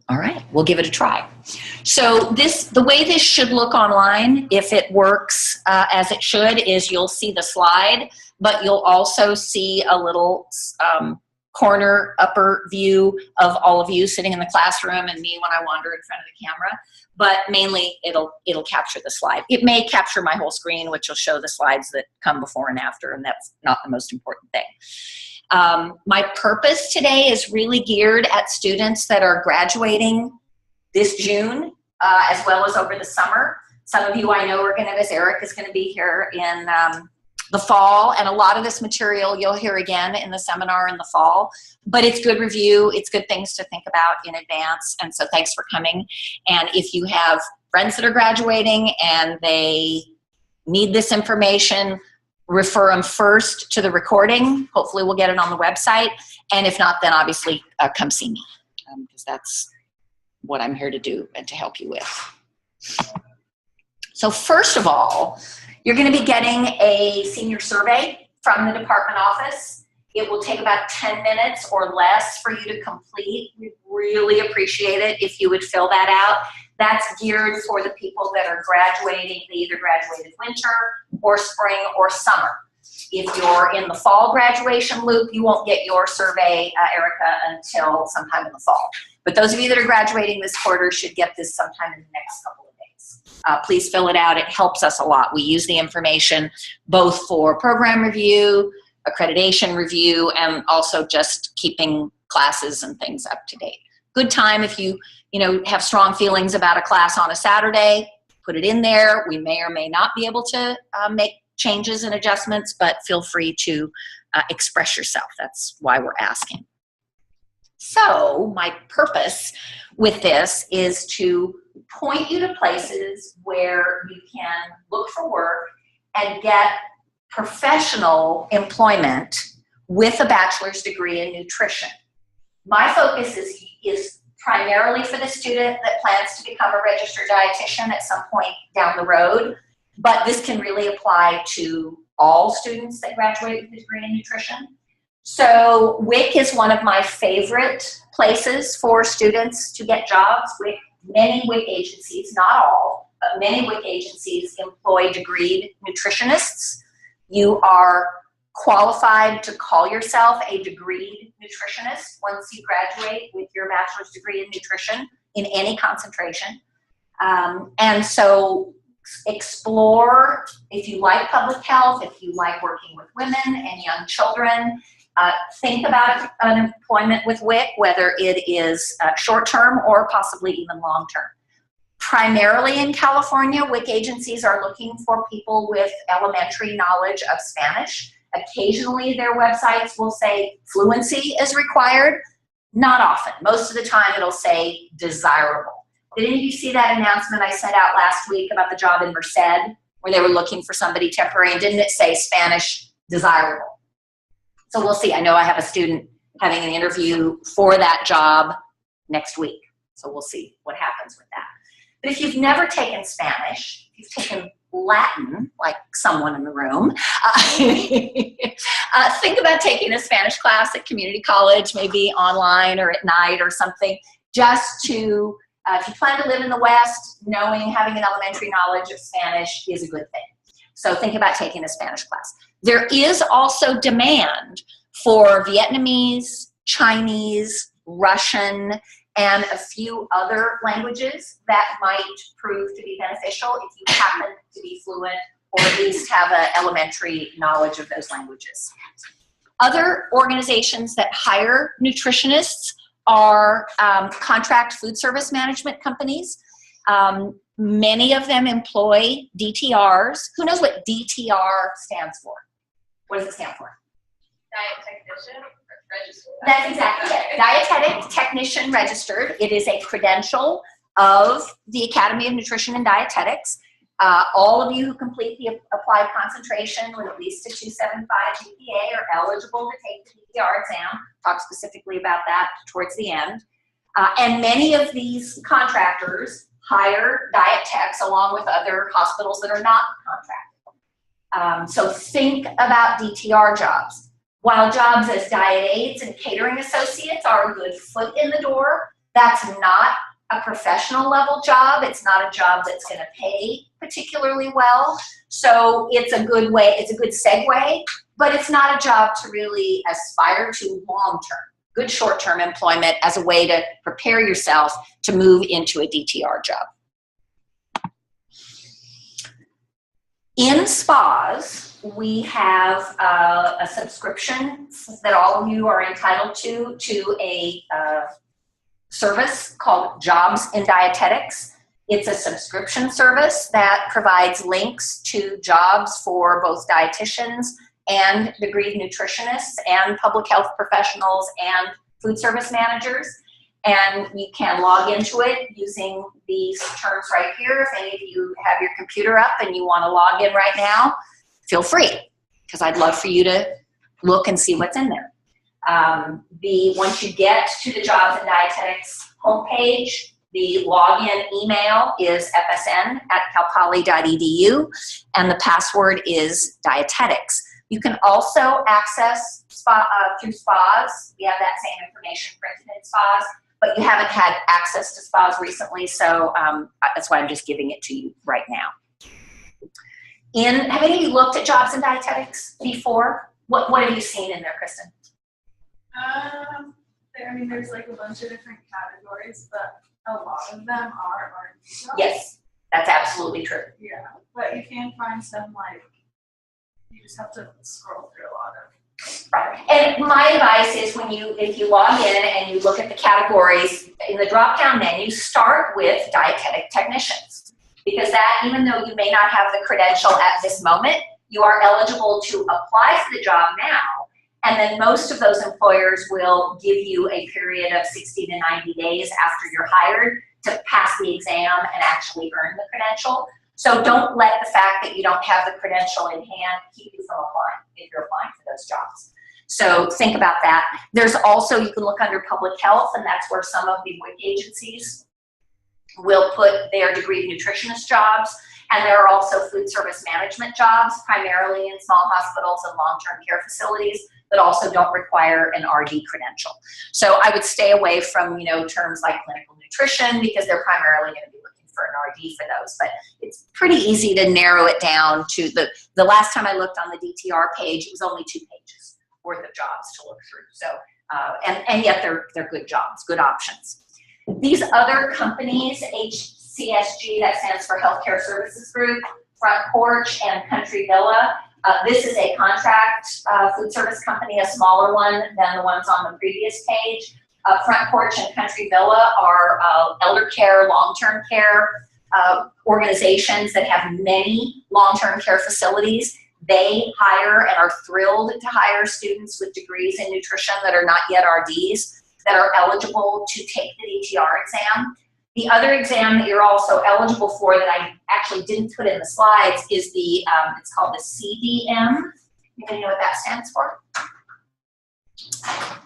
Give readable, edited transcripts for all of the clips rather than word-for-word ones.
All right, we'll give it a try. So the way this should look online, if it works as it should, is you'll see the slide, but you'll also see a little corner upper view of all of you sitting in the classroom and me when I wander in front of the camera. But mainly it'll capture the slide. It may capture my whole screen, which will show the slides that come before and after, and that's not the most important thing. My purpose today is really geared at students that are graduating this June, as well as over the summer. Some of you I know are going to, as Eric is going to be here in the fall, and a lot of this material you'll hear again in the seminar in the fall, but it's good review, it's good things to think about in advance, and so thanks for coming. And if you have friends that are graduating and they need this information, refer them first to the recording. Hopefully we'll get it on the website, and if not, then obviously come see me, because that's what I'm here to do and to help you with. So first of all, you're going to be getting a senior survey from the department office. It will take about 10 minutes or less for you to complete. We really appreciate it if you would fill that out. That's geared for the people that are graduating. They either graduated winter or spring or summer. If you're in the fall graduation loop, you won't get your survey, Erica, until sometime in the fall. But those of you that are graduating this quarter should get this sometime in the next couple of days. Please fill it out. It helps us a lot. We use the information both for program review, accreditation review, and also just keeping classes and things up to date. Good time if you have strong feelings about a class on a Saturday, put it in there. We may or may not be able to make changes and adjustments, but feel free to express yourself. That's why we're asking. So my purpose with this is to point you to places where you can look for work and get professional employment with a bachelor's degree in nutrition. My focus is primarily for the student that plans to become a registered dietitian at some point down the road, but this can really apply to all students that graduate with a degree in nutrition. So WIC is one of my favorite places for students to get jobs. Many WIC agencies, not all, but many WIC agencies employ degreed nutritionists. You are qualified to call yourself a degreed nutritionist once you graduate with your bachelor's degree in nutrition in any concentration. And so explore, if you like public health, if you like working with women and young children, think about an employment with WIC, whether it is short-term or possibly even long-term. Primarily in California, WIC agencies are looking for people with elementary knowledge of Spanish. Occasionally their websites will say fluency is required. Not often. Most of the time it'll say desirable. Did any of you see that announcement I sent out last week about the job in Merced, where they were looking for somebody temporary, and didn't it say Spanish desirable? So we'll see. I know I have a student having an interview for that job next week. So we'll see what happens with that. But if you've never taken Spanish, if you've taken Latin, like someone in the room, think about taking a Spanish class at community college, maybe online or at night or something, just to, if you plan to live in the West, having an elementary knowledge of Spanish is a good thing. So think about taking a Spanish class. There is also demand for Vietnamese, Chinese, Russian, and a few other languages that might prove to be beneficial if you happen to be fluent or at least have an elementary knowledge of those languages. Other organizations that hire nutritionists are contract food service management companies. Many of them employ DTRs. Who knows what DTR stands for? What does it stand for? Diet technician registered. That's exactly it. Dietetic technician registered. It is a credential of the Academy of Nutrition and Dietetics. All of you who complete the applied concentration with at least a 275 GPA are eligible to take the DTR exam. Talk specifically about that towards the end. And many of these contractors hire diet techs along with other hospitals that are not contracted. So think about DTR jobs. While jobs as diet aides and catering associates are a good foot in the door, That's not a professional level job. It's not a job that's going to pay particularly well. So it's a good way, it's a good segue, but it's not a job to really aspire to long-term. Good short-term employment as a way to prepare yourself to move into a DTR job. In spas, we have a subscription that all of you are entitled to a service called Jobs in Dietetics. It's a subscription service that provides links to jobs for both dietitians and degreed nutritionists and public health professionals and food service managers. And you can log into it using these terms right here. If any of you have your computer up and you want to log in right now, feel free, because I'd love for you to look and see what's in there. Once you get to the Jobs in Dietetics homepage, the login email is fsn@calpoly.edu, and the password is dietetics. You can also access through spas. We have that same information printed in spas, but you haven't had access to spas recently, so that's why I'm just giving it to you right now. Have any of you looked at Jobs in Dietetics before? What have you seen in there, Kristen? I mean, there's like a bunch of different categories, but a lot of them are R&D jobs. Yes, that's absolutely true. Yeah, but you can find some, like, you just have to scroll through a lot of. Right. And my advice is if you log in and you look at the categories in the drop-down menu, start with dietetic technicians, because that, even though you may not have the credential at this moment, you are eligible to apply for the job now. And then most of those employers will give you a period of 60 to 90 days after you're hired to pass the exam and actually earn the credential. So don't let the fact that you don't have the credential in hand keep you from applying if you're applying for those jobs. So think about that. There's also, you can look under public health, and that's where some of the WIC agencies will put their degreed nutritionist jobs. And there are also food service management jobs, primarily in small hospitals and long-term care facilities, that also don't require an RD credential. So I would stay away from, terms like clinical nutrition, because they're primarily going to be looking for an RD for those. But it's pretty easy to narrow it down to the last time I looked on the DTR page, it was only 2 pages worth of jobs to look through. So, and yet they're good jobs, good options. These other companies, HCSG, that stands for Healthcare Services Group, Front Porch, and Country Villa. This is a contract food service company, a smaller one than the ones on the previous page. Front Porch and Country Villa are elder care, long-term care organizations that have many long-term care facilities. They hire and are thrilled to hire students with degrees in nutrition that are not yet RDs that are eligible to take the DTR exam. The other exam that you're also eligible for that I actually didn't put in the slides is it's called the CDM. Anybody know what that stands for?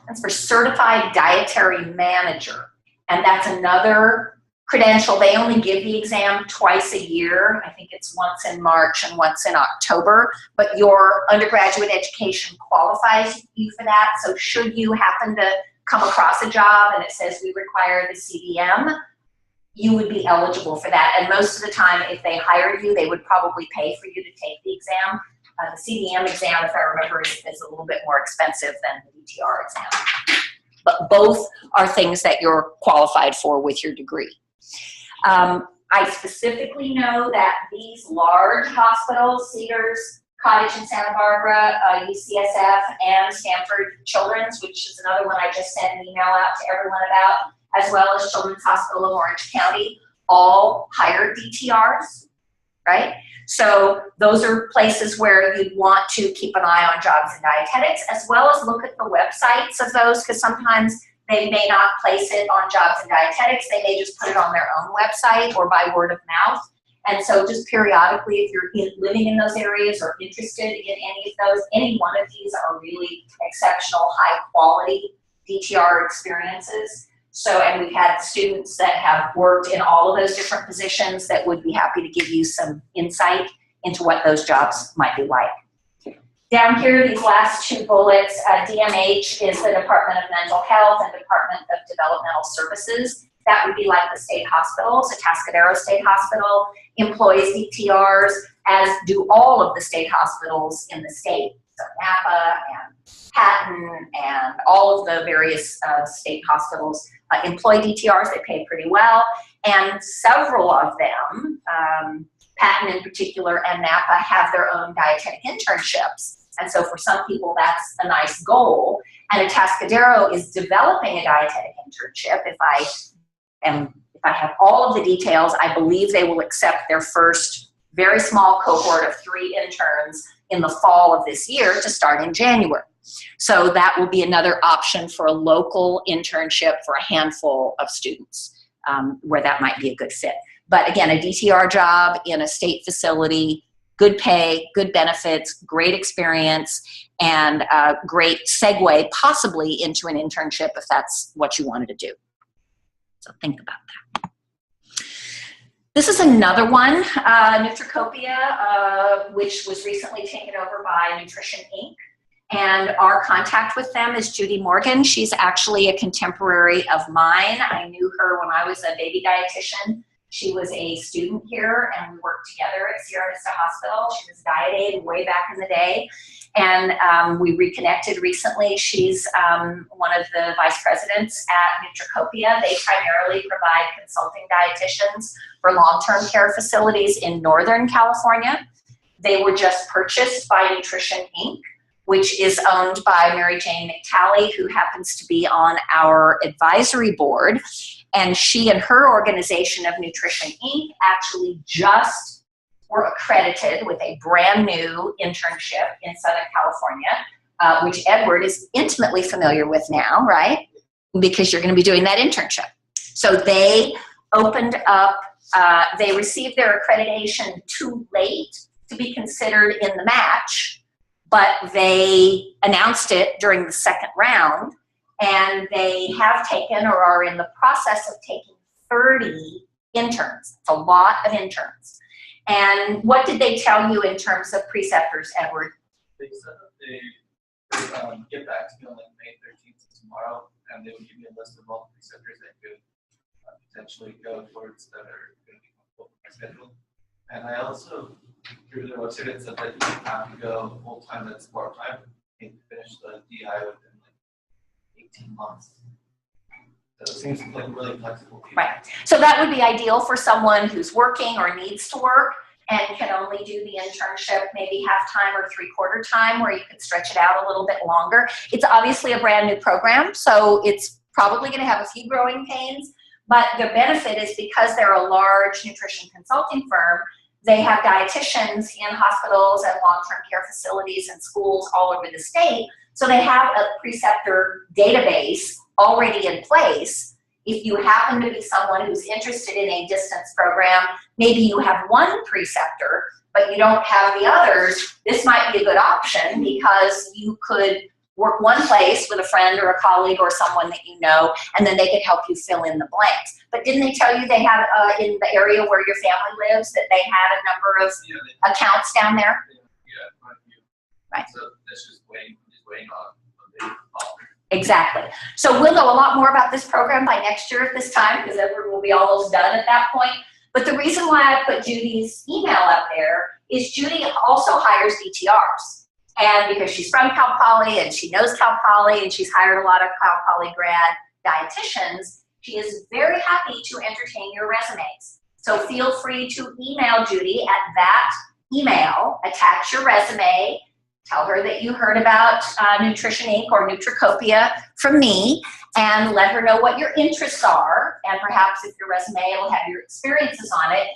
That's for Certified Dietary Manager. And that's another credential. They only give the exam twice a year. I think it's once in March and once in October. But your undergraduate education qualifies you for that. So should you happen to come across a job and it says we require the CDM, you would be eligible for that. And most of the time, if they hired you, they would probably pay for you to take the exam. The CDM exam, if I remember, is a little bit more expensive than the DTR exam. But both are things that you're qualified for with your degree. I specifically know that these large hospitals, Cedars, Cottage in Santa Barbara, UCSF, and Stanford Children's, which is another one I just sent an email out to everyone about, as well as Children's Hospital of Orange County, all hire DTRs, right? So those are places where you'd want to keep an eye on Jobs in Dietetics, as well as look at the websites of those, because sometimes they may not place it on Jobs in Dietetics. They may just put it on their own website or by word of mouth. And so just periodically, if you're living in those areas or interested in any of those, any one of these are really exceptional, high quality DTR experiences. So, and we've had students that have worked in all of those different positions that would be happy to give you some insight into what those jobs might be like. Down here, these last 2 bullets, DMH is the Department of Mental Health and Department of Developmental Services. that would be like the state hospitals. Atascadero State Hospital employs DTRs, as do all of the state hospitals in the state. So Napa and Patton and all of the various state hospitals employ DTRs. They pay pretty well. And several of them, Patton in particular and Napa, have their own dietetic internships. And so for some people, that's a nice goal. And Atascadero is developing a dietetic internship. If I have all of the details, I believe they will accept their first very small cohort of 3 interns in the fall of this year to start in January. So that will be another option for a local internship for a handful of students, where that might be a good fit. But again, a DTR job in a state facility, good pay, good benefits, great experience, and a great segue possibly into an internship if that's what you wanted to do. So think about that. This is another one, Nutricopia, which was recently taken over by Nutrition Inc. And our contact with them is Judy Morgan. She's actually a contemporary of mine. I knew her when I was a baby dietitian. She was a student here, and we worked together at Sierra Vista Hospital. She was diet aide way back in the day, and we reconnected recently. She's one of the vice presidents at Nutricopia. They primarily provide consulting dietitians for long-term care facilities in Northern California. They were just purchased by Nutrition Inc., which is owned by Mary Jane McTally, who happens to be on our advisory board. And she and her organization of Nutrition Inc. actually just were accredited with a brand new internship in Southern California, which Edward is intimately familiar with now, right? Because you're going to be doing that internship. So they opened up, they received their accreditation too late to be considered in the match, but they announced it during the second round. And they have taken or are in the process of taking 30 interns. It's a lot of interns. And what did they tell you in terms of preceptors, Edward? They said that they would get back to me on like May 13th tomorrow, and they would give me a list of all the preceptors I could potentially go towards that are going to be comfortable with my schedule. And I also, through their website, it said that you don't have to go full-time, that's part-time. You can finish the DI within 18 months. So it seems like really flexible. Right. So that would be ideal for someone who's working or needs to work and can only do the internship maybe half-time or three-quarter time, where you could stretch it out a little bit longer. It's obviously a brand new program, so it's probably going to have a few growing pains, but the benefit is because they're a large nutrition consulting firm, they have dietitians in hospitals and long-term care facilities and schools all over the state. So they have a preceptor database already in place. If you happen to be someone who's interested in a distance program, maybe you have one preceptor, but you don't have the others, this might be a good option because you could work one place with a friend or a colleague or someone that you know, and then they could help you fill in the blanks. But didn't they tell you they had, in the area where your family lives, that they had a number of accounts down there? Yeah, quite a few. Right. So that's just waiting on a big offer. Exactly. So we'll know a lot more about this program by next year at this time, because Edward will be almost done at that point. But the reason why I put Judy's email up there is Judy also hires DTRs. And because she's from Cal Poly and she knows Cal Poly and she's hired a lot of Cal Poly grad dietitians, she is very happy to entertain your resumes. So feel free to email Judy at that email, attach your resume, tell her that you heard about Nutrition Inc. or Nutricopia from me, and let her know what your interests are. And perhaps if your resume will have your experiences on it,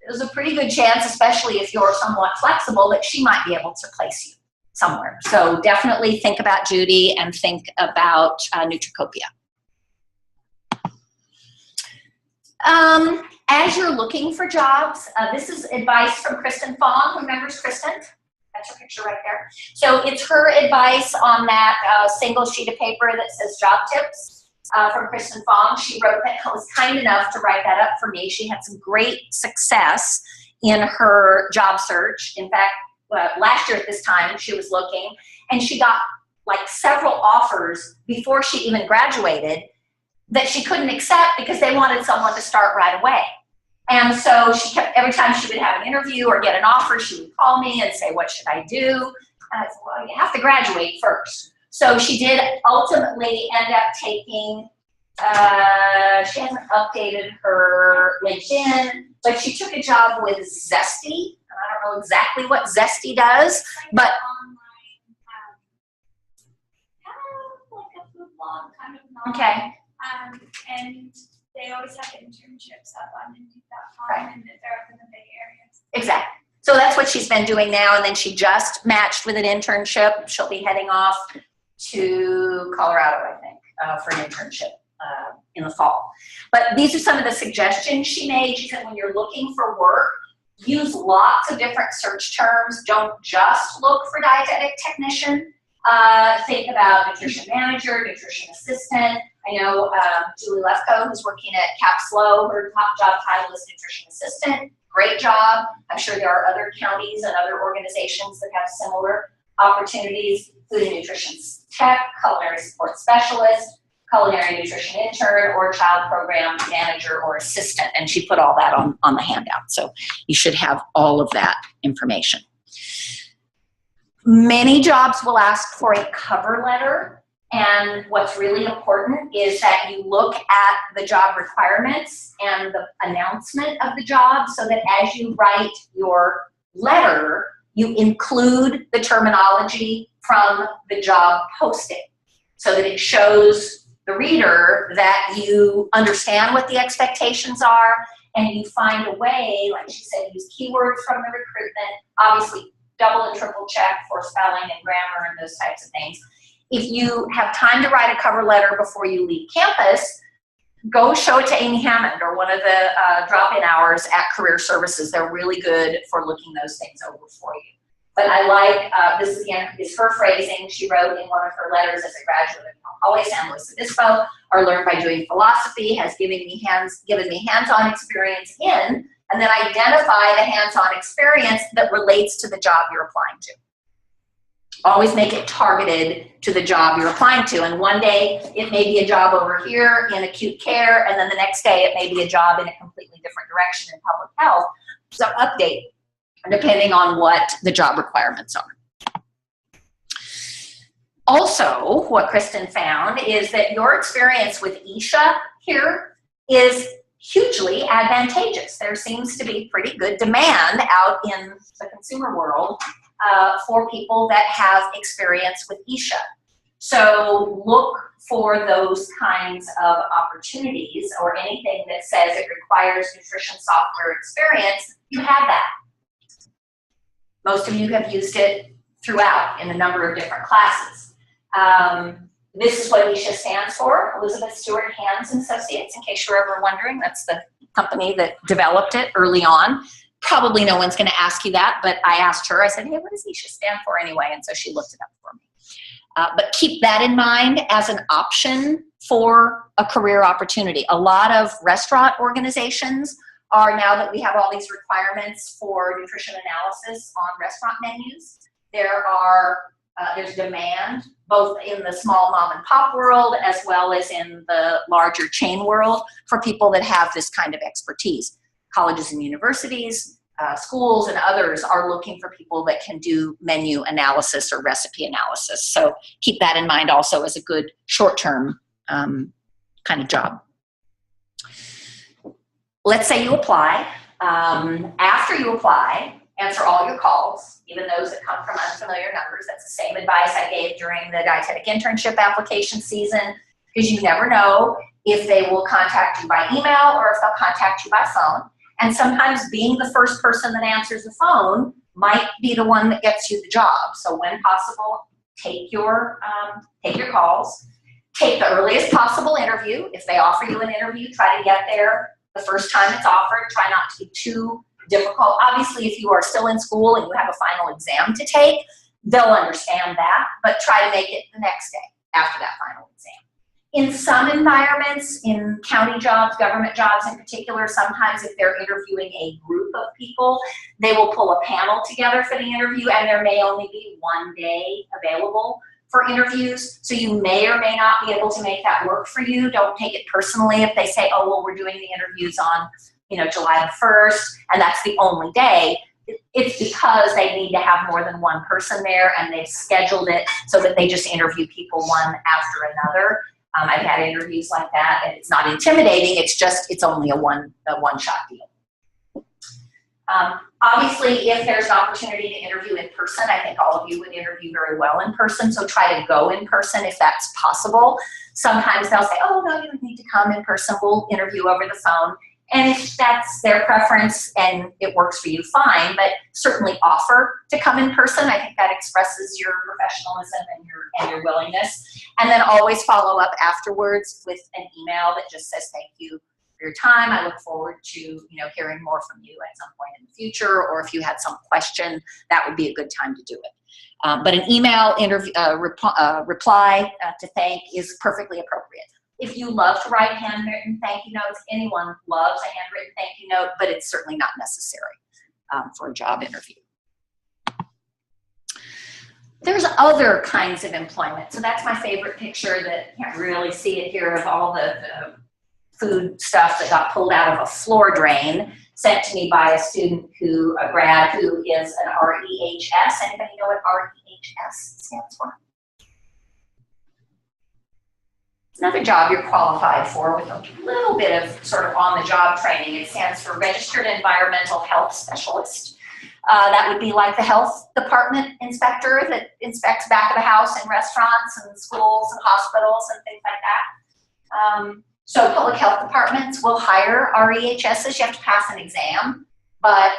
there's a pretty good chance, especially if you're somewhat flexible, that she might be able to place you somewhere. So definitely think about Judy and think about Nutricopia. As you're looking for jobs, this is advice from Kristen Fong. Remembers Kristen? That's her picture right there. So it's her advice on that single sheet of paper that says job tips from Kristen Fong. She wrote that, was kind enough to write that up for me. She had some great success in her job search. In fact, last year at this time, she was looking, and she got like several offers before she even graduated that she couldn't accept because they wanted someone to start right away. And so she kept, every time she would have an interview or get an offer, she would call me and say, what should I do? And I said, well, you have to graduate first. So she did ultimately end up taking, she hasn't updated her LinkedIn, but she took a job with Zesty. I don't know exactly what Zesty does, but like a food blog kind of okay. And they always have internships up on Indeed.com, Right. and they're up in the Bay Area. Exactly. So that's what she's been doing now, and then she just matched with an internship. She'll be heading off to Colorado, I think, for an internship in the fall. But these are some of the suggestions she made. She said when you're looking for work, use lots of different search terms. Don't just look for dietetic technician. Think about nutrition manager, nutrition assistant. I know Julie Lefko, who's working at Capslow, her top job title is nutrition assistant. Great job. I'm sure there are other counties and other organizations that have similar opportunities. Food and nutrition tech, culinary support specialist, culinary nutrition intern, or child program manager or assistant. And she put all that on the handout. So you should have all of that information. Many jobs will ask for a cover letter. And what's really important is that you look at the job requirements and the announcement of the job so that as you write your letter, you include the terminology from the job posting so that it shows the reader that you understand what the expectations are and you find a way, like she said, use keywords from the recruitment, obviously double and triple check for spelling and grammar and those types of things. If you have time to write a cover letter before you leave campus, go show it to Amy Hammond or one of the drop-in hours at Career Services. They're really good for looking those things over for you. But I like, this again is her phrasing. She wrote in one of her letters as a graduate of Hallway San Luis Obispo, or learned by doing philosophy, has given me hands-on experience in, and then identify the hands-on experience that relates to the job you're applying to. Always make it targeted to the job you're applying to. And one day it may be a job over here in acute care, and then the next day it may be a job in a completely different direction in public health. So update depending on what the job requirements are. Also, what Kristen found is that your experience with Isha here is hugely advantageous. There seems to be pretty good demand out in the consumer world for people that have experience with Isha. So look for those kinds of opportunities or anything that says it requires nutrition software experience. You have that. Most of you have used it throughout in a number of different classes. This is what Isha stands for, Elizabeth Stewart Hands and Associates, in case you're ever wondering. That's the company that developed it early on. Probably no one's going to ask you that, but I asked her, I said, hey, what does Isha stand for anyway? And so she looked it up for me. But keep that in mind as an option for a career opportunity. A lot of restaurant organizations are, now that we have all these requirements for nutrition analysis on restaurant menus, there's demand both in the small mom and pop world as well as in the larger chain world for people that have this kind of expertise. Colleges and universities, schools and others are looking for people that can do menu analysis or recipe analysis. So keep that in mind also as a good short-term kind of job. Let's say you apply. After you apply, answer all your calls, even those that come from unfamiliar numbers. That's the same advice I gave during the dietetic internship application season, because you never know if they will contact you by email or if they'll contact you by phone. And sometimes being the first person that answers the phone might be the one that gets you the job. So when possible, take your calls. Take the earliest possible interview. If they offer you an interview, try to get there the first time it's offered. Try not to be too difficult. Obviously, if you are still in school and you have a final exam to take, they'll understand that, but try to make it the next day after that final exam. In some environments, in county jobs, government jobs in particular, sometimes if they're interviewing a group of people, they will pull a panel together for the interview, and there may only be one day available for interviews, so you may or may not be able to make that work for you. Don't take it personally if they say, oh, well, we're doing the interviews on, July the 1st, and that's the only day. It's because they need to have more than one person there, and they've scheduled it so that they just interview people one after another. I've had interviews like that, and it's not intimidating. It's only a one-shot deal. Obviously, if there's an opportunity to interview in person, I think all of you would interview very well in person, so try to go in person if that's possible. Sometimes they'll say, oh, no, you don't need to come in person. We'll interview over the phone. And if that's their preference and it works for you, fine, but certainly offer to come in person. I think that expresses your professionalism and your willingness. And then always follow up afterwards with an email that just says, thank you for your time. I look forward to, hearing more from you at some point in the future, or if you had some question, that would be a good time to do it. But an email reply to thank is perfectly appropriate. If you love to write handwritten thank you notes, anyone loves a handwritten thank you note, but it's certainly not necessary for a job interview. There's other kinds of employment. So that's my favorite picture that you can't really see it here of all the food stuff that got pulled out of a floor drain sent to me by a student a grad who is an REHS. Anybody know what REHS stands for? It's another job you're qualified for with a little bit of sort of on-the-job training. It stands for Registered Environmental Health Specialist. That would be like the health department inspector that inspects back of the house in restaurants and schools and hospitals and things like that. So public health departments will hire REHSs. You have to pass an exam. But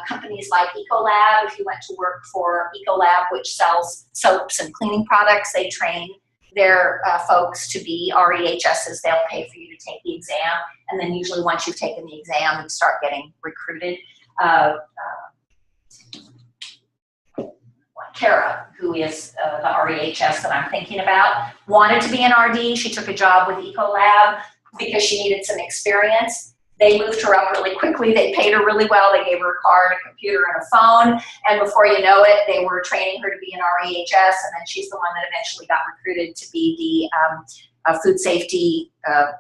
companies like Ecolab, if you went to work for Ecolab, which sells soaps and cleaning products, they train their folks to be REHSs. They'll pay for you to take the exam, and then usually once you've taken the exam, you start getting recruited. Kara, who is the REHS that I'm thinking about, wanted to be an RD. She took a job with Ecolab because she needed some experience. They moved her up really quickly. They paid her really well. They gave her a car and a computer and a phone. And before you know it, they were training her to be an REHS. And then she's the one that eventually got recruited to be the food safety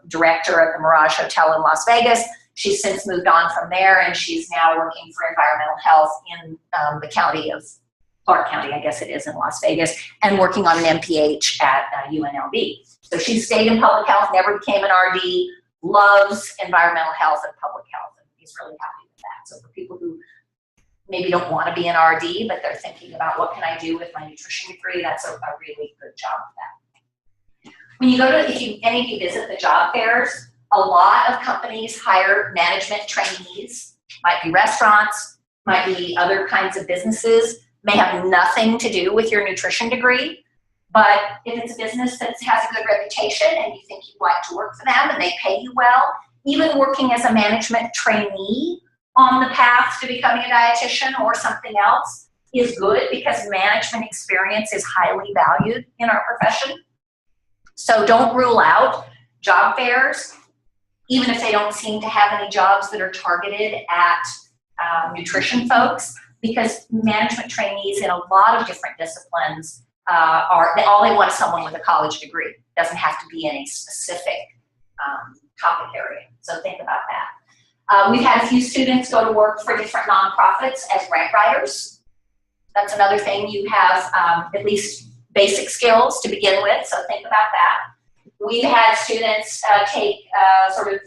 director at the Mirage Hotel in Las Vegas. She's since moved on from there, and she's now working for environmental health in the county of Clark County, I guess it is, in Las Vegas, and working on an MPH at UNLV. So she stayed in public health, never became an RD, loves environmental health and public health, and he's really happy with that. So for people who maybe don't want to be an RD, but they're thinking about what can I do with my nutrition degree, that's a really good job for that. When you go to, if any of you visit the job fairs, a lot of companies hire management trainees, might be restaurants, might be other kinds of businesses, may have nothing to do with your nutrition degree. But if it's a business that has a good reputation and you think you'd like to work for them and they pay you well, even working as a management trainee on the path to becoming a dietitian or something else is good, because management experience is highly valued in our profession. So don't rule out job fairs, even if they don't seem to have any jobs that are targeted at nutrition folks, because management trainees in a lot of different disciplines all they want is someone with a college degree. It doesn't have to be in a specific topic area. So think about that. We've had a few students go to work for different nonprofits as grant writers. That's another thing. You have at least basic skills to begin with, so think about that. We've had students take sort of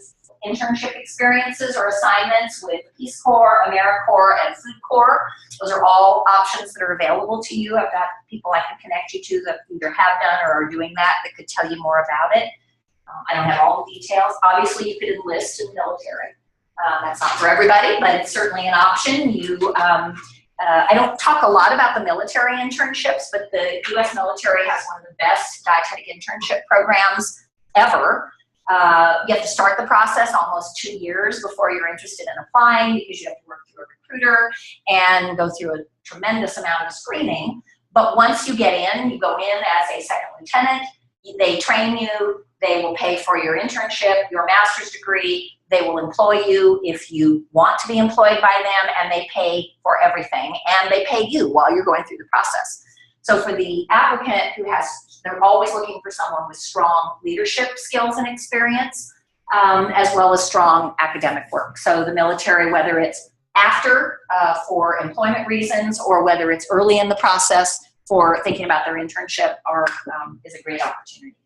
internship experiences or assignments with Peace Corps, AmeriCorps, and Food Corps. Those are all options that are available to you. I've got people I can connect you to that either have done or are doing that could tell you more about it. I don't have all the details. Obviously, you could enlist in the military. That's not for everybody, but it's certainly an option. I don't talk a lot about the military internships, but the U.S. military has one of the best dietetic internship programs ever. You have to start the process almost 2 years before you're interested in applying, because you have to work through a recruiter and go through a tremendous amount of screening. But once you get in, you go in as a second lieutenant, they train you, they will pay for your internship, your master's degree, they will employ you if you want to be employed by them, and they pay for everything, and they pay you while you're going through the process. So for the applicant they're always looking for someone with strong leadership skills and experience, as well as strong academic work. So the military, whether it's after for employment reasons or whether it's early in the process for thinking about their internship, is a great opportunity.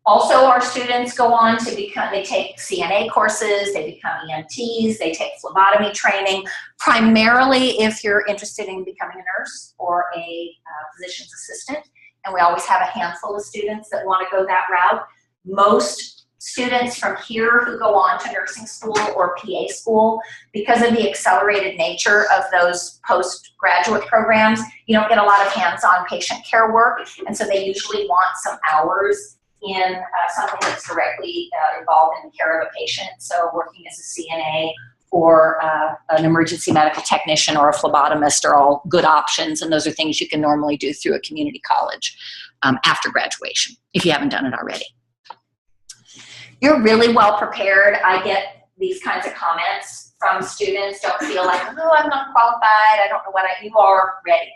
Also, our students go on to they take CNA courses, they become EMTs, they take phlebotomy training, primarily if you're interested in becoming a nurse or a physician's assistant. And we always have a handful of students that want to go that route. Most students from here who go on to nursing school or PA school, because of the accelerated nature of those postgraduate programs, you don't get a lot of hands-on patient care work, and so they usually want some hours in something that's directly involved in the care of a patient. So working as a CNA or an emergency medical technician or a phlebotomist are all good options, and those are things you can normally do through a community college after graduation, if you haven't done it already. You're really well prepared. I get these kinds of comments from students. Don't feel like, oh, I'm not qualified, I don't know you are ready.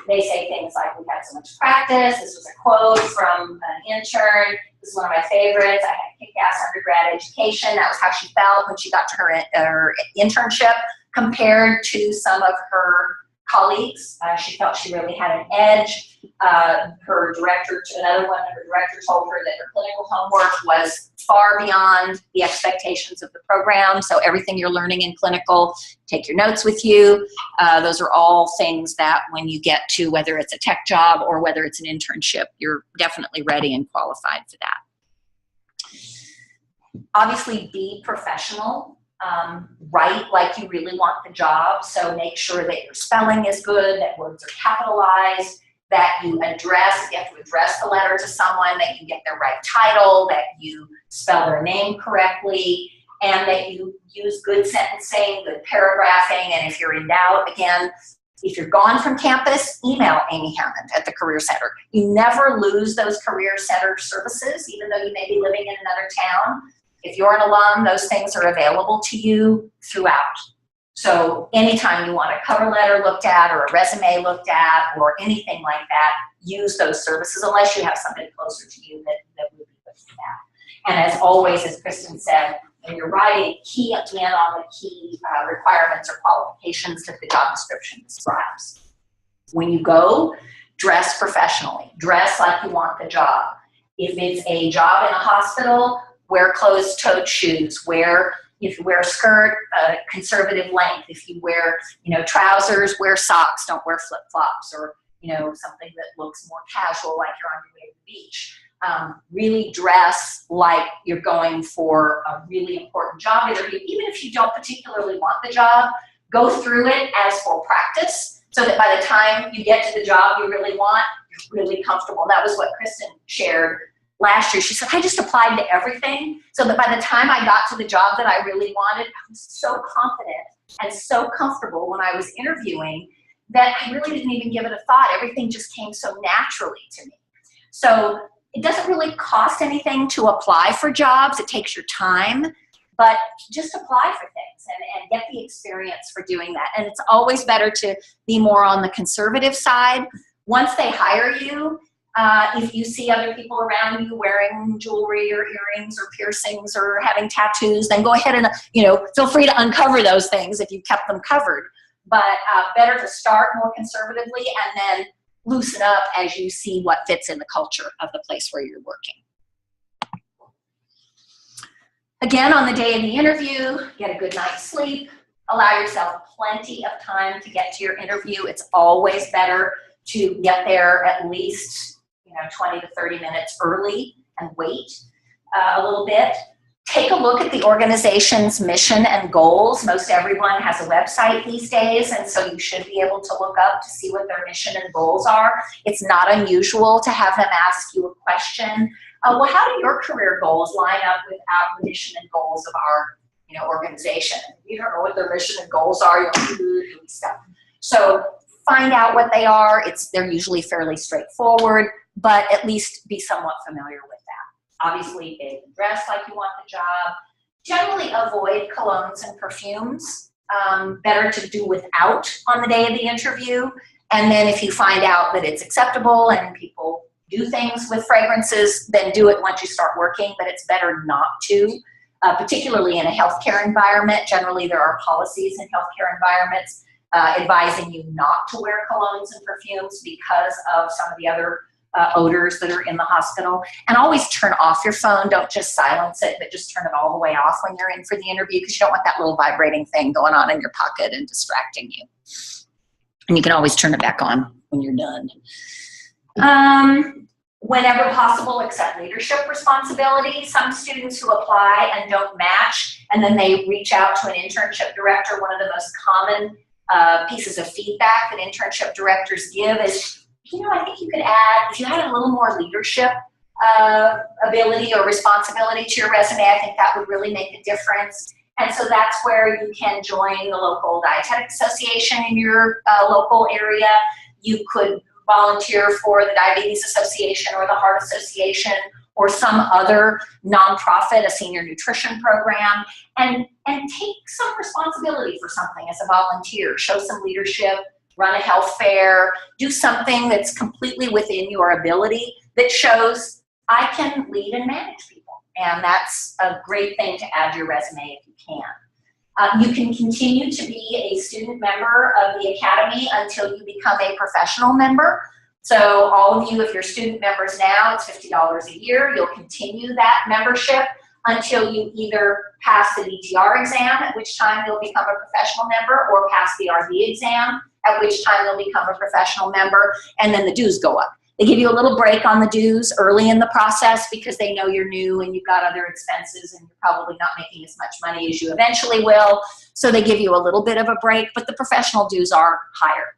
They say things like, we had so much practice. This was a quote from an intern. This is one of my favorites. I had a kick-ass undergrad education. That was how she felt when she got to her internship compared to some of her colleagues. She felt she really had an edge. Her director told her that her clinical homework was far beyond the expectations of the program. So everything you're learning in clinical, take your notes with you. Those are all things that when you get to whether it's a tech job or whether it's an internship, you're definitely ready and qualified for that. Obviously, be professional. Write like you really want the job. So make sure that your spelling is good, that words are capitalized, that you have to address the letter to someone, that you get their right title, that you spell their name correctly, and that you use good sentencing, good paragraphing, and if you're in doubt, again, if you're gone from campus, email Amy Hammond at the Career Center. You never lose those Career Center services, even though you may be living in another town. If you're an alum, those things are available to you throughout. So anytime you want a cover letter looked at or a resume looked at or anything like that, use those services unless you have somebody closer to you that would be good for that. And as always, as Kristen said, when you're writing, key in on the key requirements or qualifications that the job description describes. When you go, dress professionally. Dress like you want the job. If it's a job in a hospital, wear closed-toed shoes. If you wear a skirt, conservative length. If you wear, trousers, wear socks. Don't wear flip-flops or, something that looks more casual, like you're on your way to the beach. Really dress like you're going for a really important job interview. Even if you don't particularly want the job, go through it as for practice so that by the time you get to the job you really want, you're really comfortable. And that was what Kristen shared last year. She said, I just applied to everything so that by the time I got to the job that I really wanted, I was so confident and so comfortable when I was interviewing that I really didn't even give it a thought. Everything just came so naturally to me. So it doesn't really cost anything to apply for jobs. It takes your time, but just apply for things and get the experience for doing that. And it's always better to be more on the conservative side. Once they hire you, if you see other people around you wearing jewelry or earrings or piercings or having tattoos, then go ahead and, feel free to uncover those things if you've kept them covered. But better to start more conservatively and then loosen up as you see what fits in the culture of the place where you're working. Again, on the day of the interview, get a good night's sleep. Allow yourself plenty of time to get to your interview. It's always better to get there at least 20 to 30 minutes early and wait a little bit. Take a look at the organization's mission and goals. Most everyone has a website these days, and so you should be able to look up to see what their mission and goals are. It's not unusual to have them ask you a question. Well, how do your career goals line up with our mission and goals of our organization? If you don't know what their mission and goals are, you'll do stuff. So find out what they are. They're usually fairly straightforward, but at least be somewhat familiar with that. Obviously, bathe and dress like you want the job. Generally avoid colognes and perfumes. Better to do without on the day of the interview. And then if you find out that it's acceptable and people do things with fragrances, then do it once you start working, but it's better not to, particularly in a healthcare environment. Generally, there are policies in healthcare environments advising you not to wear colognes and perfumes because of some of the other odors that are in the hospital. And always turn off your phone. Don't just silence it, but just turn it all the way off when you're in for the interview, because you don't want that little vibrating thing going on in your pocket and distracting you. And you can always turn it back on when you're done. Whenever possible, accept leadership responsibility. Some students who apply and don't match, and then they reach out to an internship director. One of the most common pieces of feedback that internship directors give is, you know, I think you could add, if you had a little more leadership ability or responsibility to your resume, I think that would really make a difference. And so that's where you can join the local dietetic association in your local area. You could volunteer for the Diabetes Association or the Heart Association or some other nonprofit, a senior nutrition program, and take some responsibility for something as a volunteer. Show some leadership, run a health fair, do something that's completely within your ability that shows I can lead and manage people. And that's a great thing to add to your resume if you can. You can continue to be a student member of the Academy until you become a professional member. So all of you, if you're student members now, it's $50 a year. You'll continue that membership until you either pass the DTR exam, at which time you'll become a professional member, or pass the RD exam, at which time you'll become a professional member, and then the dues go up. They give you a little break on the dues early in the process because they know you're new and you've got other expenses and you're probably not making as much money as you eventually will. So they give you a little bit of a break, but the professional dues are higher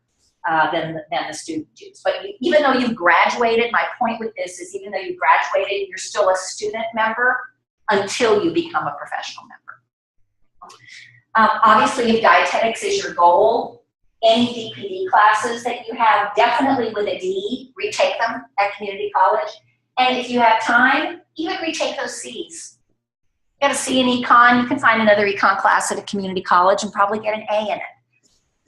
than the student dues. But even though you've graduated, my point with this is even though you've graduated, you're still a student member until you become a professional member. Obviously, if dietetics is your goal, any DPD classes that you have, definitely with a D, retake them at community college. And if you have time, even retake those Cs. You got a C in econ, you can find another econ class at a community college and probably get an A in it.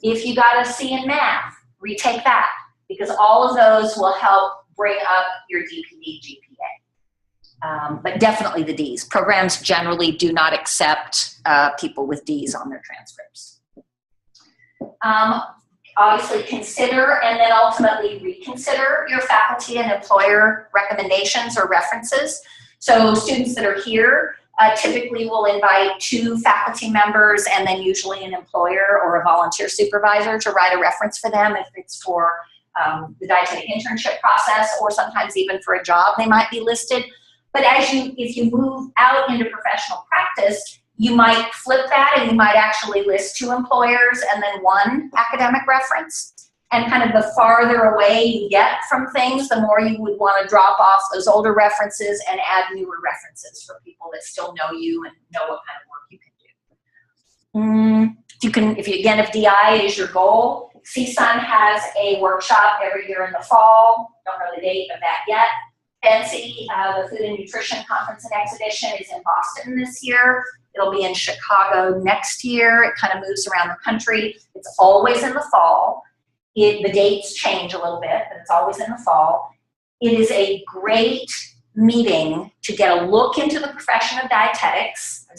If you got a C in math, retake that, because all of those will help bring up your DPD GPA. But definitely the Ds. Programs generally do not accept people with Ds on their transcripts. Obviously consider and then ultimately reconsider your faculty and employer recommendations or references. So students that are here typically will invite 2 faculty members and then usually an employer or a volunteer supervisor to write a reference for them if it's for the dietetic internship process, or sometimes even for a job they might be listed. But if you move out into professional practice, you might flip that and you might actually list 2 employers and then 1 academic reference. And kind of the farther away you get from things, the more you would want to drop off those older references and add newer references for people that still know you and know what kind of work you can do. If DI is your goal, CSUN has a workshop every year in the fall. Don't know the date of that yet. Fancy, the Food and Nutrition Conference and Exhibition is in Boston this year. It'll be in Chicago next year. It kind of moves around the country. It's always in the fall. The dates change a little bit, but it's always in the fall. It is a great meeting to get a look into the profession of dietetics. I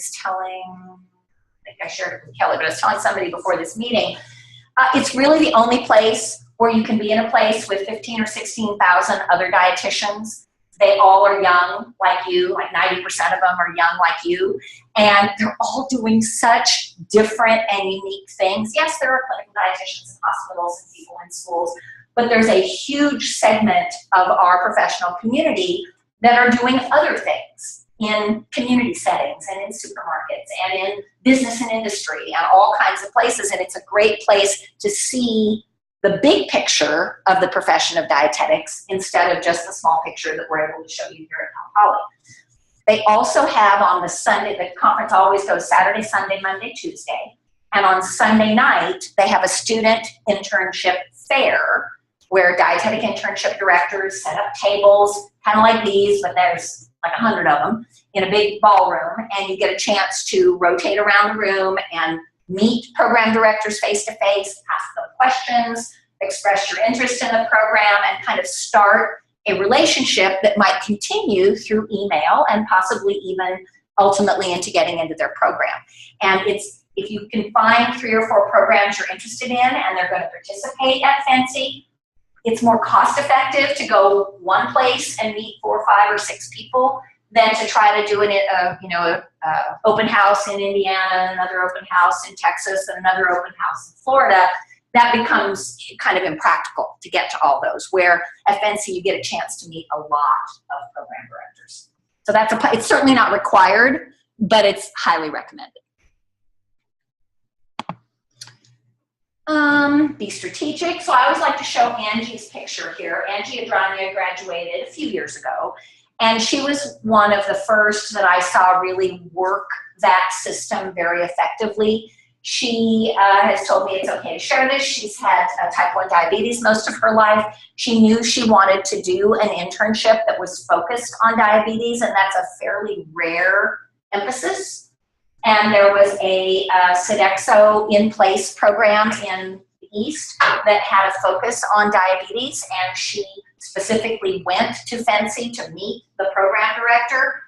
think I shared it with Kelly, but I was telling somebody before this meeting, it's really the only place where you can be in a place with 15 or 16,000 other dietitians. They all are young like you, like 90% of them are young like you, and they're all doing such different and unique things. Yes, there are clinical dietitians in hospitals and people in schools, but there's a huge segment of our professional community that are doing other things in community settings and in supermarkets and in business and industry and all kinds of places, and it's a great place to see the big picture of the profession of dietetics instead of just the small picture that we're able to show you here at Cal Poly. They also have on the Sunday, the conference always goes Saturday, Sunday, Monday, Tuesday, and on Sunday night they have a student internship fair where dietetic internship directors set up tables, kind of like these, but there's like 100 of them, in a big ballroom, and you get a chance to rotate around the room and meet program directors face-to-face, ask them questions, express your interest in the program, and kind of start a relationship that might continue through email and possibly even ultimately into getting into their program. And if you can find 3 or 4 programs you're interested in and they're going to participate at Fancy, it's more cost effective to go one place and meet 4, 5, or 6 people than to try to do an open house in Indiana, another open house in Texas, and another open house in Florida. That becomes kind of impractical to get to all those, where at Fancy you get a chance to meet a lot of program directors. So it's certainly not required, but it's highly recommended. Be strategic. So I always like to show Angie's picture here. Angie Adrania graduated a few years ago, and she was one of the first that I saw really work that system very effectively. She has told me it's okay to share this. She's had type 1 diabetes most of her life. She knew she wanted to do an internship that was focused on diabetes, and that's a fairly rare emphasis. And there was a Sodexo in-place program in the East that had a focus on diabetes, and she specifically went to Fancy to meet the program director.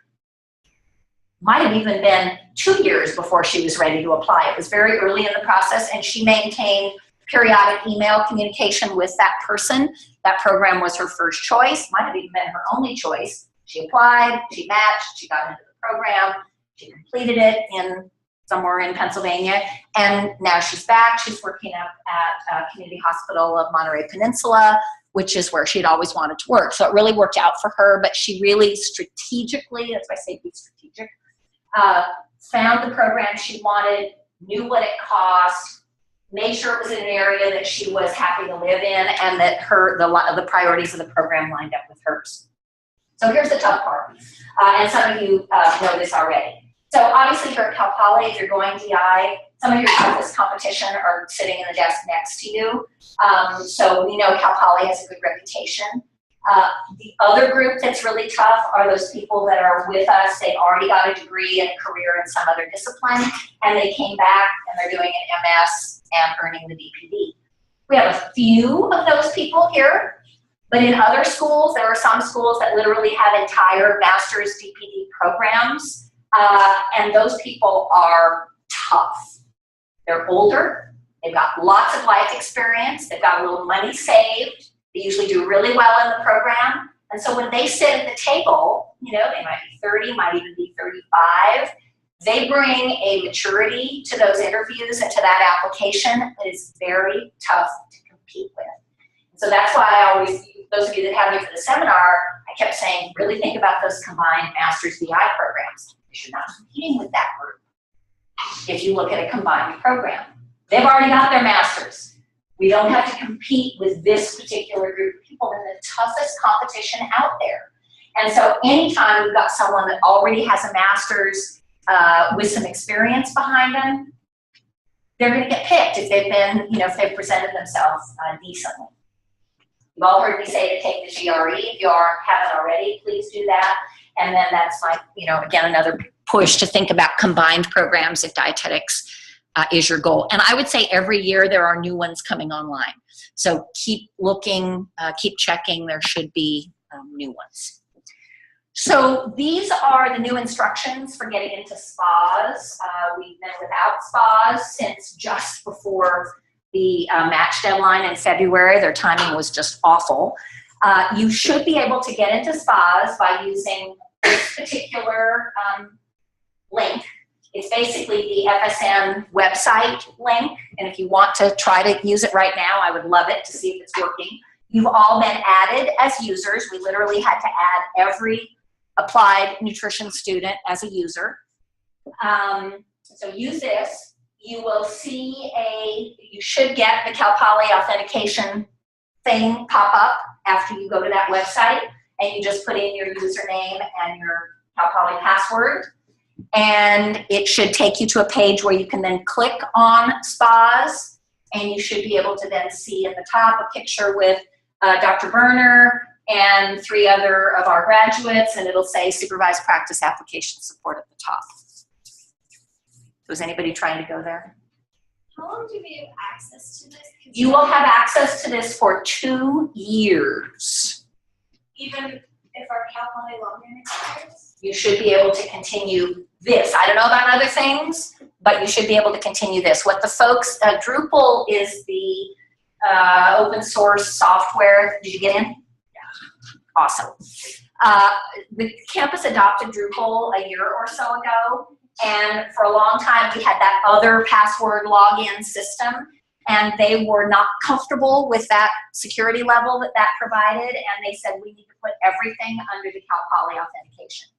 Might have even been 2 years before she was ready to apply. It was very early in the process, and she maintained periodic email communication with that person. That program was her first choice, might have even been her only choice. She applied, she matched, she got into the program, she completed it somewhere in Pennsylvania, and now she's back. She's working up at Community Hospital of Monterey Peninsula, which is where she'd always wanted to work. So it really worked out for her, but she really strategically, that's why I say be strategic, found the program she wanted, knew what it cost, made sure it was in an area that she was happy to live in, and that the priorities of the program lined up with hers. So here's the tough part, and some of you know this already. So obviously here at Cal Poly, if you're going DI, some of your toughest competition are sitting in the desk next to you. So we know Cal Poly has a good reputation. The other group that's really tough are those people that are with us. They've already got a degree and a career in some other discipline, and they came back and they're doing an MS and earning the DPD. We have a few of those people here, but in other schools, there are some schools that literally have entire master's DPD programs. And those people are tough. They're older, they've got lots of life experience, they've got a little money saved, they usually do really well in the program, and so when they sit at the table, you know, they might be 30, might even be 35, they bring a maturity to those interviews and to that application that is very tough to compete with. And so that's why I always, those of you that have me for the seminar, I kept saying, really think about those combined master's DI programs. You're not competing with that group if you look at a combined program. They've already got their masters. We don't have to compete with this particular group of people in the toughest competition out there. And so anytime we've got someone that already has a master's with some experience behind them, they're going to get picked if they've been, you know, if they've presented themselves decently. You've all heard me say to take the GRE. If you haven't already, please do that. And then that's like, you know, again, another push to think about combined programs if dietetics is your goal. And I would say every year there are new ones coming online. So keep looking, keep checking. There should be new ones. So these are the new instructions for getting into SPAs. We've been without SPAs since just before the match deadline in February. Their timing was just awful. You should be able to get into SPAs by using this particular link. It's basically the FSM website link, and if you want to try to use it right now, I would love it to see if it's working. You've all been added as users. We literally had to add every applied nutrition student as a user. So use this. You will see you should get the Cal Poly authentication thing pop up after you go to that website, and you just put in your username and your Cal Poly password, and it should take you to a page where you can then click on SPAs, and you should be able to then see at the top a picture with Dr. Berner and 3 other of our graduates, and it'll say supervised practice application support at the top. Was anybody trying to go there? How long do we have access to this? You will have access to this for 2 years. Even if our Cal Poly login expires? You should be able to continue this. I don't know about other things, but you should be able to continue this. What the folks, Drupal is the open source software. Did you get in? Yeah. Awesome. The campus adopted Drupal a year or so ago, and for a long time we had that other password login system, and they were not comfortable with that security level that that provided, and they said we need to put everything under the Cal Poly authentication.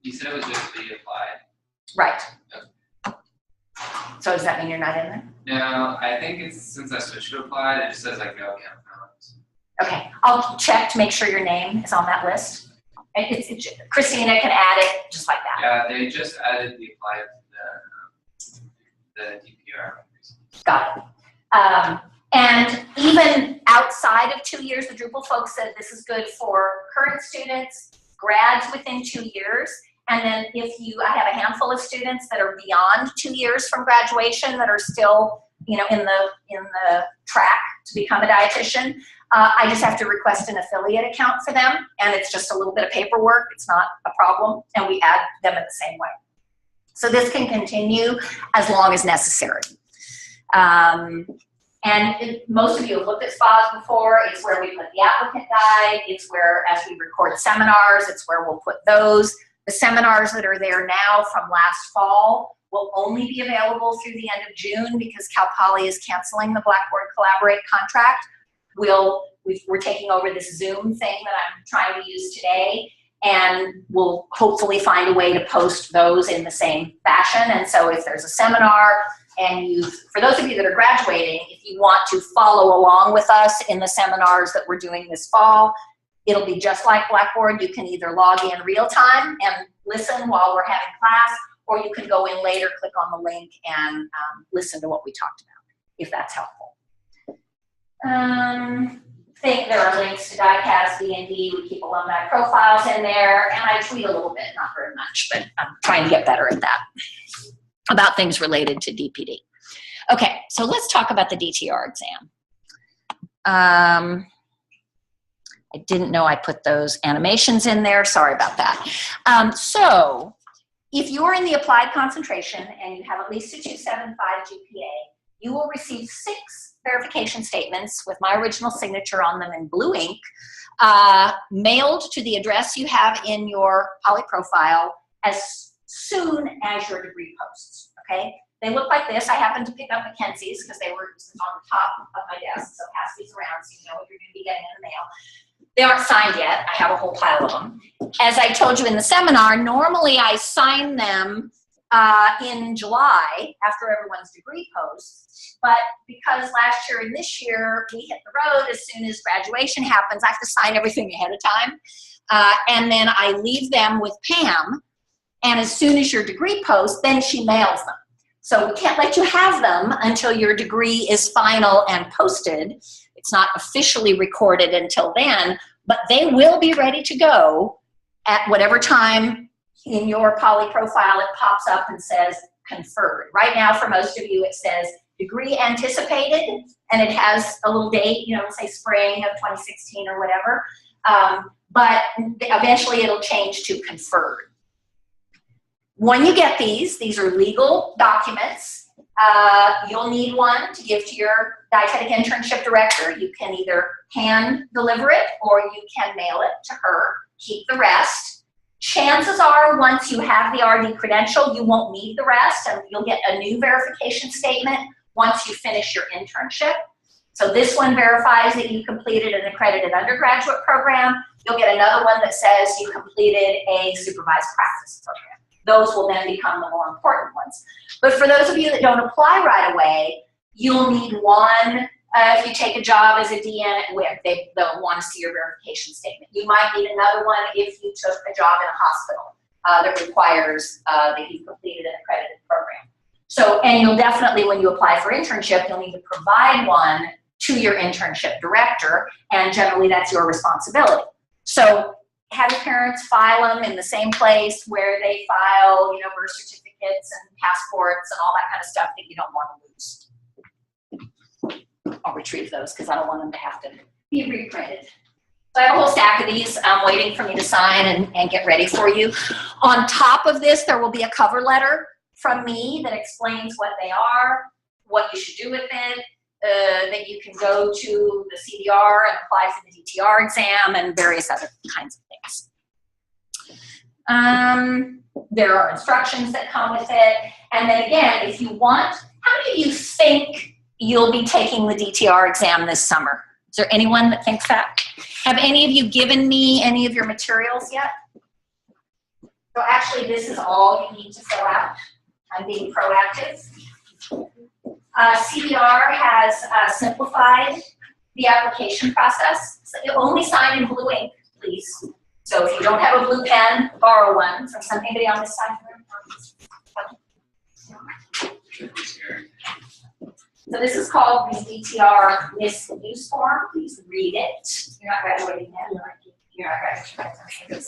You said it was just the applied. Right. So does that mean you're not in there? No, I think it's since I switched to applied, it just says like no account found. Okay, I'll check to make sure your name is on that list. And Christina can add it just like that. Yeah, they just added the applied the DPR. Got it. And even outside of 2 years, the Drupal folks said this is good for current students, grads within 2 years, and then I have a handful of students that are beyond 2 years from graduation that are still, in the track to become a dietitian. I just have to request an affiliate account for them, and it's just a little bit of paperwork. It's not a problem, and we add them in the same way. So this can continue as long as necessary. Most of you have looked at SPAs before. It's where we put the applicant guide. It's where, as we record seminars, it's where we'll put those. The seminars that are there now from last fall will only be available through the end of June because Cal Poly is canceling the Blackboard Collaborate contract. We're taking over this Zoom thing that I'm trying to use today, and we'll hopefully find a way to post those in the same fashion. And so if there's a seminar, and for those of you that are graduating, if you want to follow along with us in the seminars that we're doing this fall, it'll be just like Blackboard. You can either log in real time and listen while we're having class, or you can go in later, click on the link, and listen to what we talked about, if that's helpful. I think there are links to diecast, D&D. We keep alumni profiles in there, and I tweet a little bit, not very much, but I'm trying to get better at that, about things related to DPD. Okay, so let's talk about the DTR exam. I didn't know I put those animations in there. Sorry about that. So if you're in the applied concentration and you have at least a 2.75 GPA, you will receive 6 verification statements with my original signature on them in blue ink, mailed to the address you have in your Poly profile as soon as your degree posts, okay? They look like this. I happened to pick up Mackenzie's because they were on the top of my desk, so pass these around so you know what you're going to be getting in the mail. They aren't signed yet. I have a whole pile of them. As I told you in the seminar, normally I sign them in July after everyone's degree posts, but because last year and this year we hit the road as soon as graduation happens, I have to sign everything ahead of time, and then I leave them with Pam, and as soon as your degree posts, then she mails them. So we can't let you have them until your degree is final and posted. It's not officially recorded until then, but they will be ready to go at whatever time in your Poly profile it pops up and says conferred. Right now, for most of you, it says degree anticipated, and it has a little date, say spring of 2016 or whatever, but eventually it'll change to conferred. When you get these are legal documents. You'll need one to give to your dietetic internship director. You can either hand deliver it or you can mail it to her. Keep the rest. Chances are once you have the RD credential, you won't need the rest, and you'll get a new verification statement once you finish your internship. So this one verifies that you completed an accredited undergraduate program. You'll get another one that says you completed a supervised practice program. Those will then become the more important ones. But for those of you that don't apply right away, you'll need one. If you take a job as a DN at WIC, they'll want to see your verification statement. You might need another one if you took a job in a hospital that requires that you've completed an accredited program. So, and you'll definitely, when you apply for internship, you'll need to provide one to your internship director, and generally that's your responsibility. So have your parents file them in the same place where they file, birth certificate certificates and passports and all that kind of stuff that you don't want to lose. I'll retrieve those because I don't want them to have to be reprinted. So I have a whole stack of these waiting for me to sign and get ready for you. On top of this, there will be a cover letter from me that explains what they are, what you should do with it, that you can go to the CDR and apply for the DTR exam and various other kinds of things. There are instructions that come with it. And then again, if you want, how many of you think you'll be taking the DTR exam this summer? Is there anyone that thinks that? Have any of you given me any of your materials yet? So actually, this is all you need to fill out. I'm being proactive. CDR has simplified the application process. So you only sign in blue ink, please. So if you don't have a blue pen, borrow one from anybody on this side. So this is called the DTR misuse form. Please read it. You're not graduating yet. You're not graduating.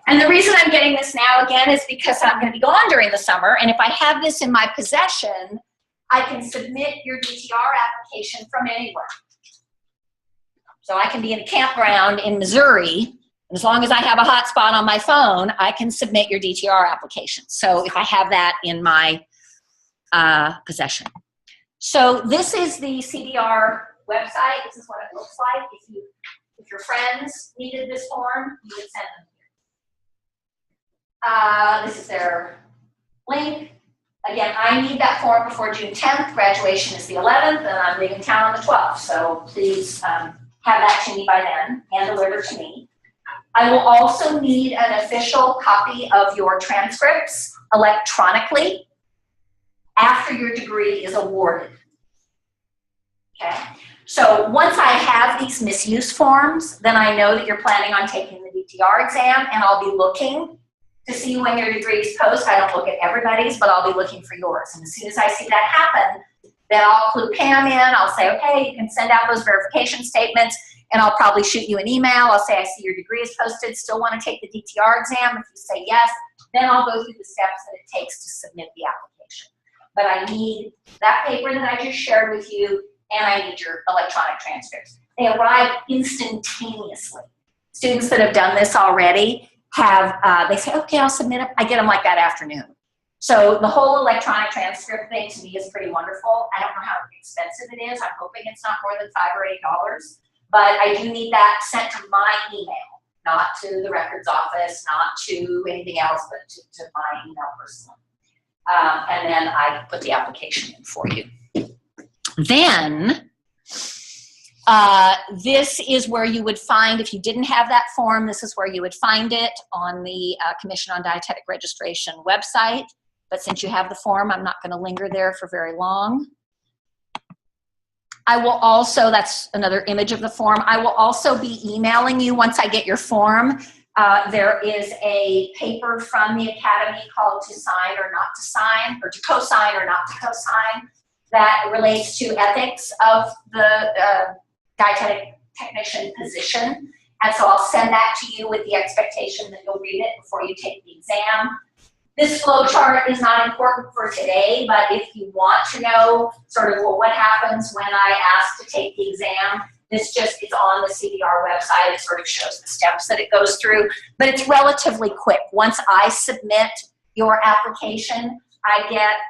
And the reason I'm getting this now again is because I'm going to be gone during the summer, and if I have this in my possession, I can submit your DTR application from anywhere. So I can be in a campground in Missouri, and as long as I have a hotspot on my phone, I can submit your DTR application. So if I have that in my possession. So this is the CDR website. This is what it looks like. If your friends needed this form, you would send them here. This is their link. Again, I need that form before June 10th. Graduation is the 11th, and I'm leaving town on the 12th. So please have that to me by then and deliver to me. I will also need an official copy of your transcripts electronically after your degree is awarded. Okay? So once I have these misuse forms, then I know that you're planning on taking the DTR exam, and I'll be looking to see when your degree is post. I don't look at everybody's, but I'll be looking for yours. And as soon as I see that happen, then I'll clue Pam in. I'll say, okay, you can send out those verification statements, and I'll probably shoot you an email. I'll say, I see your degree is posted. Still want to take the DTR exam? If you say yes, then I'll go through the steps that it takes to submit the application. But I need that paper that I just shared with you, and I need your electronic transcripts. They arrive instantaneously. Students that have done this already have, they say, okay, I'll submit them. I get them like that afternoon. So the whole electronic transcript thing to me is pretty wonderful. I don't know how expensive it is. I'm hoping it's not more than $5 or $8. But I do need that sent to my email, not to the records office, not to anything else, but to my email personally. And then I put the application in for you. Then, this is where you would find, if you didn't have that form, this is where you would find it on the Commission on Dietetic Registration website. But since you have the form, I'm not going to linger there for very long. I will also, that's another image of the form, I will also be emailing you once I get your form. There is a paper from the Academy called To Sign or Not to Sign, or To Co-Sign or Not to Co-Sign, that relates to ethics of the dietetic technician position. And so I'll send that to you with the expectation that you'll read it before you take the exam. This flow chart is not important for today, but if you want to know sort of what happens when I ask to take the exam, this just is on the CDR website. It sort of shows the steps that it goes through, but it's relatively quick. Once I submit your application,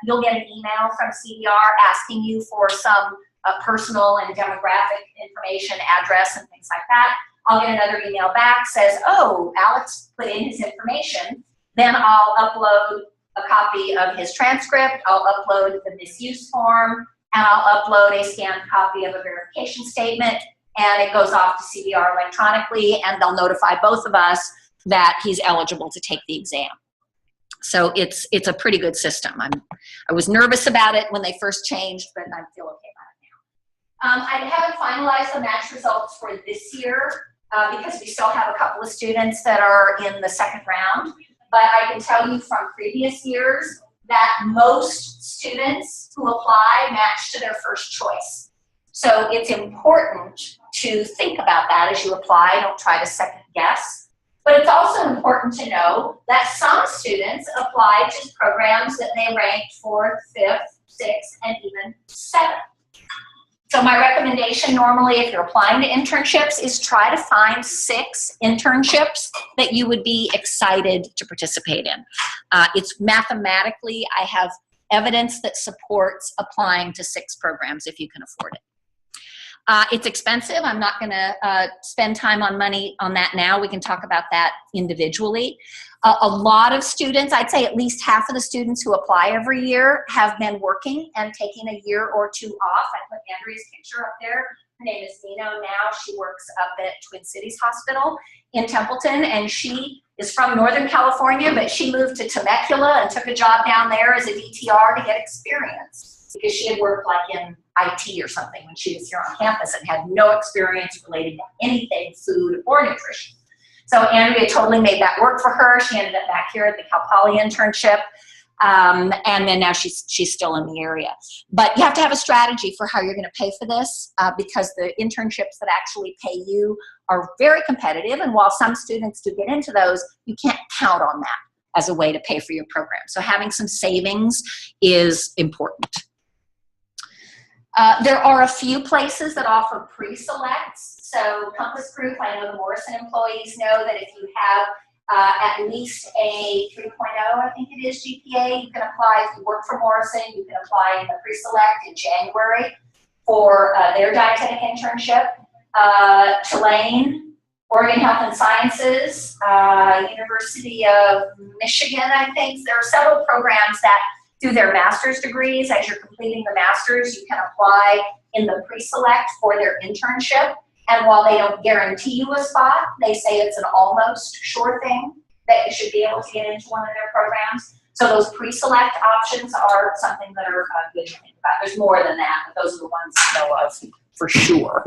you'll get an email from CDR asking you for some personal and demographic information, address, and things like that. I'll get another email back, says, oh, Alex put in his information. Then I'll upload a copy of his transcript, I'll upload the misuse form, and I'll upload a scanned copy of a verification statement, and it goes off to CDR electronically, and they'll notify both of us that he's eligible to take the exam. So it's a pretty good system. I was nervous about it when they first changed, but I feel okay about it now. I haven't finalized the match results for this year because we still have a couple of students that are in the second round. But I can tell you from previous years that most students who apply match to their first choice. So it's important to think about that as you apply. Don't try to second guess. But it's also important important to know that some students apply to programs that they ranked 4th, 5th, 6th, and even 7th. So my recommendation normally, if you're applying to internships, is try to find 6 internships that you would be excited to participate in. It's mathematically, I have evidence that supports applying to 6 programs if you can afford it. It's expensive. I'm not going to spend time on money on that now. We can talk about that individually. A lot of students, I'd say at least half of the students who apply every year have been working and taking a year or 2 off. I put Andrea's picture up there. Her name is Nino now. She works up at Twin Cities Hospital in Templeton, and she is from Northern California, but she moved to Temecula and took a job down there as a DTR to get experience, because she had worked like in IT or something when she was here on campus and had no experience related to anything food or nutrition. So Andrea totally made that work for her. She ended up back here at the Cal Poly internship. And then now she's still in the area. But you have to have a strategy for how you're going to pay for this, because the internships that actually pay you are very competitive. And while some students do get into those, you can't count on that as a way to pay for your program. So having some savings is important. There are a few places that offer pre-selects. So Compass Group, I know the Morrison employees know that if you have at least a 3.0, I think it is, GPA, you can apply. If you work for Morrison, you can apply in the pre-select in January for their dietetic internship. Tulane, Oregon Health and Sciences, University of Michigan, I think. There are several programs that do their master's degrees. As you're completing the master's, you can apply in the pre-select for their internship. And while they don't guarantee you a spot, they say it's an almost sure thing that you should be able to get into one of their programs. So those pre-select options are something that are good to think about. There's more than that, but those are the ones I know of for sure.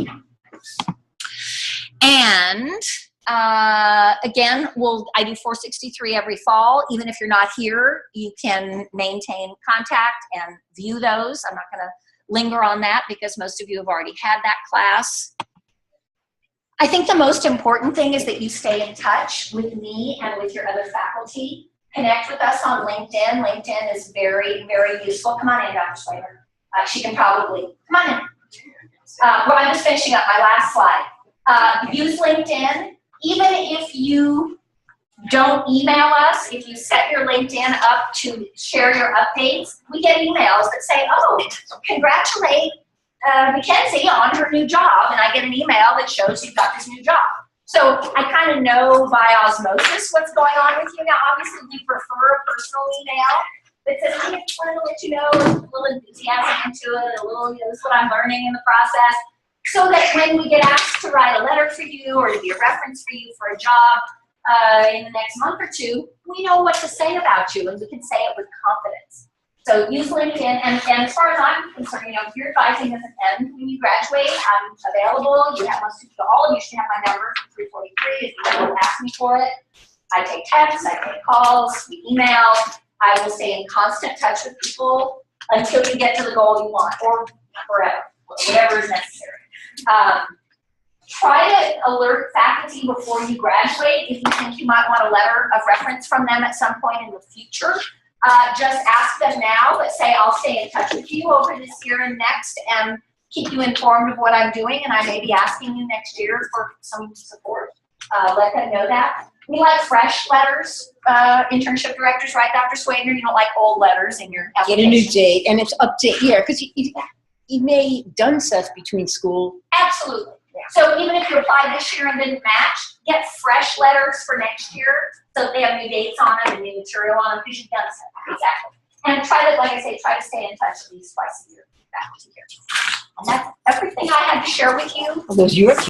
And again, I do 463 every fall. Even if you're not here, you can maintain contact and view those. I'm not going to linger on that because most of you have already had that class. I think the most important thing is that you stay in touch with me and with your other faculty. Connect with us on LinkedIn. LinkedIn is very, very useful. Come on in, Dr. Slater. She can probably, come on in. Well, I'm just finishing up my last slide. Use LinkedIn. Even if you don't email us, if you set your LinkedIn up to share your updates, we get emails that say, oh, congratulate Mackenzie on her new job, and I get an email that shows you've got this new job. So I kind of know by osmosis what's going on with you. Now, obviously, we prefer a personal email that says, I just wanted to let you know, a little enthusiasm into it, a little, this is what I'm learning in the process, so that when we get asked to write a letter for you or to be a reference for you for a job in the next month or 2, we know what to say about you, and we can say it with confidence. So use LinkedIn, and as far as I'm concerned, if your advising doesn't end when you graduate, I'm available. You have all of you should have my number, 343, if you don't ask me for it. I take texts, I take calls, we email. I will stay in constant touch with people until you get to the goal you want, or forever, whatever is necessary. Try to alert faculty before you graduate if you think you might want a letter of reference from them at some point in the future. Just ask them now, but say, I'll stay in touch with you over this year and next and keep you informed of what I'm doing, and I may be asking you next year for some support. Let them know that. We like fresh letters. Internship directors, right, Dr. Swager? You don't like old letters in your application. Get a new date, and it's up to here, because you may have done stuff between school. Absolutely. Yeah. So even if you applied this year and didn't match, get fresh letters for next year so they have new dates on them and new material on them because you've done stuff. Exactly. And try to, like I say, try to stay in touch at least twice a year with faculty here. And that's everything I had to share with you. Are those your